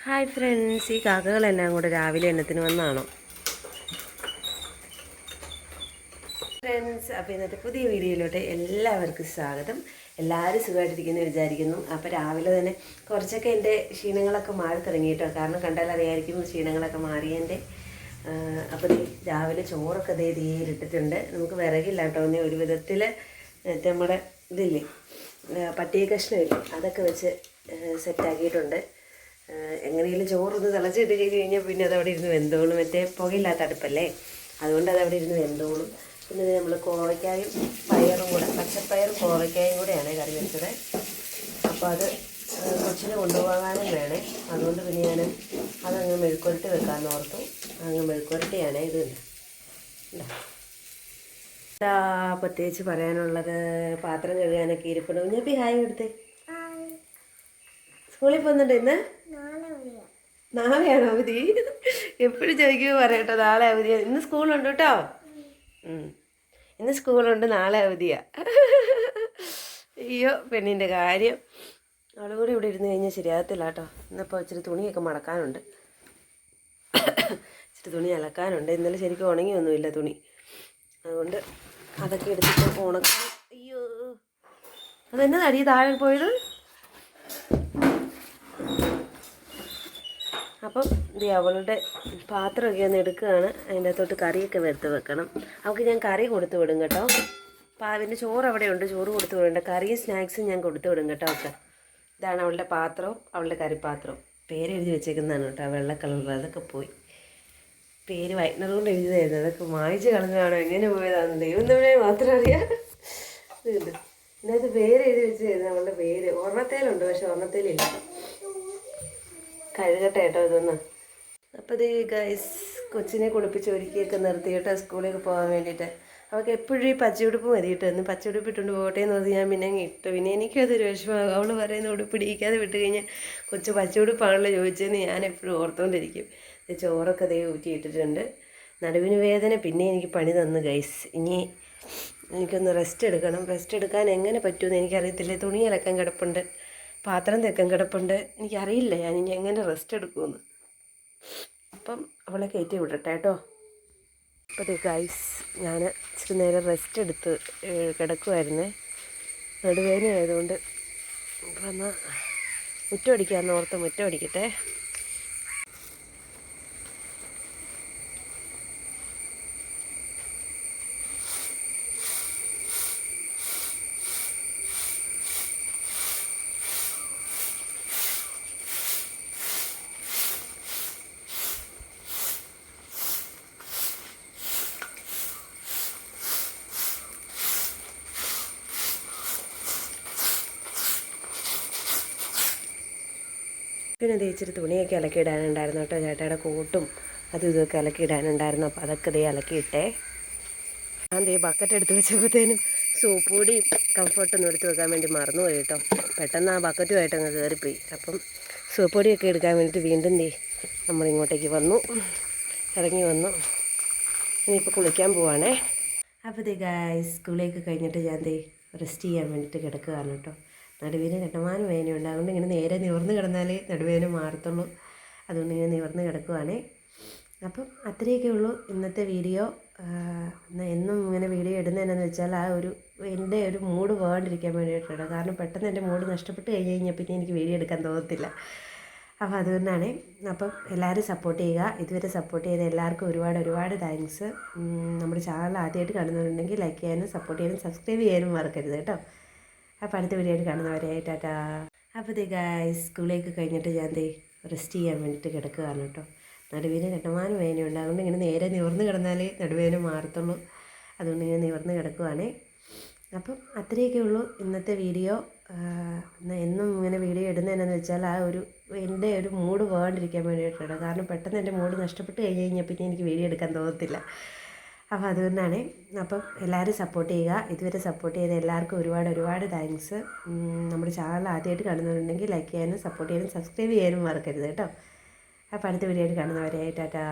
Hi friends, ഈ കാക്കകളെല്ലാം കൂടെ രാവിലെ എണ്ണത്തിന് വന്നാണോ ഫ്രണ്ട്സ്? അപ്പോൾ ഇന്നത്തെ പുതിയ വീഡിയോയിലോട്ട് എല്ലാവർക്കും സ്വാഗതം. എല്ലാവരും സുഖമായിട്ടിരിക്കുന്നു വിചാരിക്കുന്നു. അപ്പോൾ രാവിലെ തന്നെ കുറച്ചൊക്കെ എൻ്റെ ക്ഷീണങ്ങളൊക്കെ മാറി തുടങ്ങി കേട്ടോ. കാരണം കണ്ടാൽ അറിയായിരിക്കും ക്ഷീണങ്ങളൊക്കെ മാറിയതിൻ്റെ. അപ്പോൾ രാവിലെ ചോറൊക്കെ തീയിലിട്ടിട്ടുണ്ട്. നമുക്ക് വിറകില്ല കേട്ടോ. ഒരു വിധത്തിൽ നമ്മുടെ ഇതില്ലേ, പട്ടിക കഷ്ണമില്ലേ, അതൊക്കെ വെച്ച് സെറ്റാക്കിയിട്ടുണ്ട്. എങ്ങനെയെങ്കിലും ചോറൊന്ന് തിളച്ചിട്ട് കഴിഞ്ഞാൽ പിന്നെ അതവിടെ ഇരുന്ന് വെന്തോളും. മറ്റേ പുകയില്ലാത്ത അടുപ്പല്ലേ, അതുകൊണ്ട് അതവിടെ ഇരുന്ന് വെന്തോളും. പിന്നെ നമ്മൾ കോവയ്ക്കായും പയറും കൂടെ, പച്ചപ്പയറും കോവയ്ക്കായും കൂടെയാണ് കറി വെച്ചത്. അപ്പോൾ അത് കൊച്ചിനെ കൊണ്ടുപോകാനും വേണേ, അതുകൊണ്ട് പിന്നെ ഞാൻ അതങ്ങ് മെഴുക്കുരട്ടി വെക്കാമെന്ന് ഓർത്തു. അങ്ങ് മെഴുക്കുരട്ടിയാണ് ഇത്. പ്രത്യേകിച്ച് പറയാനുള്ളത്, പാത്രം കഴുകാനൊക്കെ ഇരിപ്പുണ്ട്. കുഞ്ഞപ്പി ഹായ് എടുത്ത്. സ്കൂളിൽ പോകുന്നുണ്ട് ഇന്ന്? നാളെയാണോ അവധി? എപ്പോഴും ചോദിക്കുമ്പോൾ പറയട്ടോ നാളെ അവധിയാണ്. ഇന്ന് സ്കൂളുണ്ട് കേട്ടോ. ഇന്ന് സ്കൂളുണ്ട്, നാളെ അവധിയാ. അയ്യോ പെണ്ണിൻ്റെ കാര്യം. അവളും കൂടി ഇവിടെ ഇരുന്ന് കഴിഞ്ഞാൽ ശരിയാകത്തില്ല കേട്ടോ. ഇന്നിപ്പോൾ ഇച്ചിരി തുണിയൊക്കെ മടക്കാനുണ്ട്, ഇച്ചിരി തുണി അലക്കാനുണ്ട്. ഇന്നലെ ശരിക്കും ഉണങ്ങിയൊന്നുമില്ല തുണി, അതുകൊണ്ട് അതൊക്കെ എടുത്തിട്ട് ഉണക്കാം. അയ്യോ, അതെന്നതാടി താഴെ പോയത്? അപ്പം അവളുടെ പാത്രമൊക്കെ ഒന്ന് എടുക്കുകയാണ്. അതിൻ്റെ അകത്തോട്ട് കറിയൊക്കെ വെറുത്ത് വെക്കണം. അവൾക്ക് ഞാൻ കറി കൊടുത്തു വിടും കേട്ടോ. പാവിൻ്റെ ചോറ് അവിടെ ഉണ്ട്, ചോറ് കൊടുത്തു വിടേണ്ട. കറിയും സ്നാക്സും ഞാൻ കൊടുത്തു വിടും കേട്ടോ അവൾക്ക്. ഇതാണ് അവളുടെ പാത്രവും അവളുടെ കറിപ്പാത്രവും. പേരെഴുതി വെച്ചേക്കുന്നതാണ് കേട്ടോ, വെള്ള കളറിൽ. അതൊക്കെ പോയി. പേര് വൈറ്റ്നർ കൊണ്ട് എഴുതിയതായിരുന്നു, അതൊക്കെ വായിച്ച് കളഞ്ഞാണോ എങ്ങനെ പോയതാണെന്ന് ദൈവം തമ്മിലെ മാത്രം അറിയാം. ഇത് ഇതിനകത്ത് പേരെഴുതി വെച്ചായിരുന്നു അവളുടെ പേര്. ഒരെണ്ണത്തേലുണ്ട്, പക്ഷെ ഒരെണ്ണത്തേലില്ല. കഴുകട്ടെ കേട്ടോ ഇതൊന്ന്. അപ്പോൾ ഇത് ഗൈസ്, കൊച്ചിനെ കുളിപ്പിച്ച് ഒരുക്കിയൊക്കെ നിർത്തി കേട്ടോ സ്കൂളിലേക്ക് പോകാൻ വേണ്ടിയിട്ട്. അവൾക്ക് എപ്പോഴും ഈ പച്ചയുടുപ്പ് മതിയിട്ട് ഒന്ന് പച്ചയുടുപ്പിട്ടുണ്ട് പോട്ടെ എന്ന് പറഞ്ഞ് ഞാൻ പിന്നെ അങ്ങ് ഇട്ടു. പിന്നെ എനിക്കതൊരു വിഷമമാകും. അവൾ പറയുന്ന ഉടുപ്പിടിക്കാതെ വിട്ട് കഴിഞ്ഞാൽ കൊച്ചു പച്ചയുടുപ്പാണല്ലോ ചോദിച്ചതെന്ന് ഞാൻ എപ്പോഴും ഓർത്തുകൊണ്ടിരിക്കും. ചോറൊക്കെ ഊറ്റിയിട്ടിട്ടുണ്ട്. നടുവിന് വേദന പിന്നെ എനിക്ക് പണി തന്നു ഗൈസ്. ഇനി എനിക്കൊന്ന് റെസ്റ്റ് എടുക്കണം. റെസ്റ്റ് എടുക്കാൻ എങ്ങനെ പറ്റുമെന്ന് എനിക്കറിയത്തില്ല. തുണി അലക്കാൻ കിടപ്പുണ്ട്, പാത്രം തെക്കാൻ കിടപ്പുണ്ട്. എനിക്കറിയില്ല ഞാനിനി എങ്ങനെ റെസ്റ്റ് എടുക്കുമെന്ന്. അപ്പം അവളെ കയറ്റി വിടട്ടെ കേട്ടോ. അപ്പോൾ ഗൈസ്, ഞാൻ ഇച്ചിരി നേരം റെസ്റ്റ് എടുത്ത് കിടക്കുമായിരുന്നേ. നടുവേദന ആയതുകൊണ്ട് അപ്പം എന്നാൽ മുറ്റം അടിക്കാമെന്ന് ഓർത്ത് മുറ്റം അടിക്കട്ടെ. പിന്നെ ഇച്ചിരി തുണിയൊക്കെ അലക്കിയിടാനുണ്ടായിരുന്നു കേട്ടോ. ചേട്ടയുടെ കോട്ടും അതും ഇതൊക്കെ അലക്കിയിടാനുണ്ടായിരുന്നു. അപ്പോൾ അതൊക്കെ അലക്കിയിട്ടേ. ഞാൻ ബക്കറ്റ് എടുത്ത് വെച്ചപ്പോഴത്തേനും സോപ്പ് പൊടിയും കംഫർട്ടൊന്നും എടുത്ത് വെക്കാൻ വേണ്ടി മറന്നുപോയി കേട്ടോ. പെട്ടെന്ന് ആ ബക്കറ്റുമായിട്ട് അങ്ങ് കയറിപ്പോയി. അപ്പം സോപ്പ് പൊടിയൊക്കെ എടുക്കാൻ വേണ്ടിയിട്ട് വീണ്ടും നമ്മളിങ്ങോട്ടേക്ക് വന്നു, ഇറങ്ങി വന്നു. ഇനിയിപ്പോൾ കുളിക്കാൻ പോവാണേ. അപ്പോൾ ഗായ്സ്, സ്കൂളിലേക്ക് കഴിഞ്ഞിട്ട് ഞാൻ റെസ്റ്റ് ചെയ്യാൻ വേണ്ടിയിട്ട് കിടക്കുകയാണ് കേട്ടോ. നടുവിന് കണ്ടമാനം വേദനയുണ്ട്, അതുകൊണ്ട് ഇങ്ങനെ നേരെ നിവർന്ന് കിടന്നാലേ നടുവേദന മാറത്തുള്ളൂ. അതുകൊണ്ട് ഇങ്ങനെ നിവർന്ന് കിടക്കുവാണേ. അപ്പം അത്രയൊക്കെ ഉള്ളൂ ഇന്നത്തെ വീഡിയോ. എന്നും ഇങ്ങനെ വീഡിയോ ഇടുന്നതെന്നു വെച്ചാൽ എൻ്റെ ഒരു മൂഡ് പോകാണ്ടിരിക്കാൻ വേണ്ടിയിട്ടാണ്. കാരണം പെട്ടെന്ന് എൻ്റെ മൂഡ് നഷ്ടപ്പെട്ട് കഴിഞ്ഞാൽ പിന്നെ എനിക്ക് വീഡിയോ എടുക്കാൻ തോന്നത്തില്ല. അപ്പോൾ അതുകൊണ്ടാണ്. അപ്പം എല്ലാവരും സപ്പോർട്ട് ചെയ്യുക. ഇതുവരെ സപ്പോർട്ട് ചെയ്ത എല്ലാവർക്കും ഒരുപാട് താങ്ക്സ്. നമ്മുടെ ചാനൽ ആദ്യമായിട്ട് കാണുന്നുണ്ടെങ്കിൽ ലൈക്ക് ചെയ്യാനും സപ്പോർട്ട് ചെയ്യാനും സബ്സ്ക്രൈബ് ചെയ്യാനും മറക്കരുത് കേട്ടോ. അപ്പോൾ അടുത്ത വീഡിയോ കാണുന്നവരെ ടാറ്റാ. അപ്പോൾ ഗായ്സ്, സ്കൂളിലേക്ക് കഴിഞ്ഞിട്ട് ഞാൻ റെസ്റ്റ് ചെയ്യാൻ വേണ്ടിയിട്ട് കിടക്കുകയാണ് കേട്ടോ. നടുവിന് കണ്ടമാനം വേദനയുണ്ട്, അതുകൊണ്ട് ഇങ്ങനെ നേരെ നിവർന്ന് കിടന്നാലേ നടുവേദന മാറത്തുള്ളൂ. അതുകൊണ്ട് ഇങ്ങനെ നിവർന്ന് കിടക്കുവാണേ. അപ്പം അത്രയൊക്കെ ഉള്ളൂ ഇന്നത്തെ വീഡിയോ. എന്നും ഇങ്ങനെ വീഡിയോ ഇടുന്നതെന്നു വെച്ചാൽ എൻ്റെ ഒരു മൂഡ് പോകാണ്ടിരിക്കാൻ വേണ്ടിയിട്ടാണ്. കാരണം പെട്ടെന്ന് എൻ്റെ മൂഡ് നഷ്ടപ്പെട്ട് കഴിഞ്ഞാൽ പിന്നെ എനിക്ക് വീഡിയോ എടുക്കാൻ തോന്നത്തില്ല. അപ്പോൾ അതുകൊണ്ടാണ്. അപ്പം എല്ലാവരും സപ്പോർട്ട് ചെയ്യുക. ഇതുവരെ സപ്പോർട്ട് ചെയ്ത എല്ലാവർക്കും ഒരുപാട് താങ്ക്സ്. നമ്മുടെ ചാനൽ ആദ്യമായിട്ട് കാണുന്നുണ്ടെങ്കിൽ ലൈക്ക് ചെയ്യാനും സപ്പോർട്ട് ചെയ്യാനും സബ്സ്ക്രൈബ് ചെയ്യാനും മറക്കരുത് കേട്ടോ. അപ്പോൾ അടുത്ത വീഡിയോയിൽ കാണുന്നവരെ ടാറ്റാ.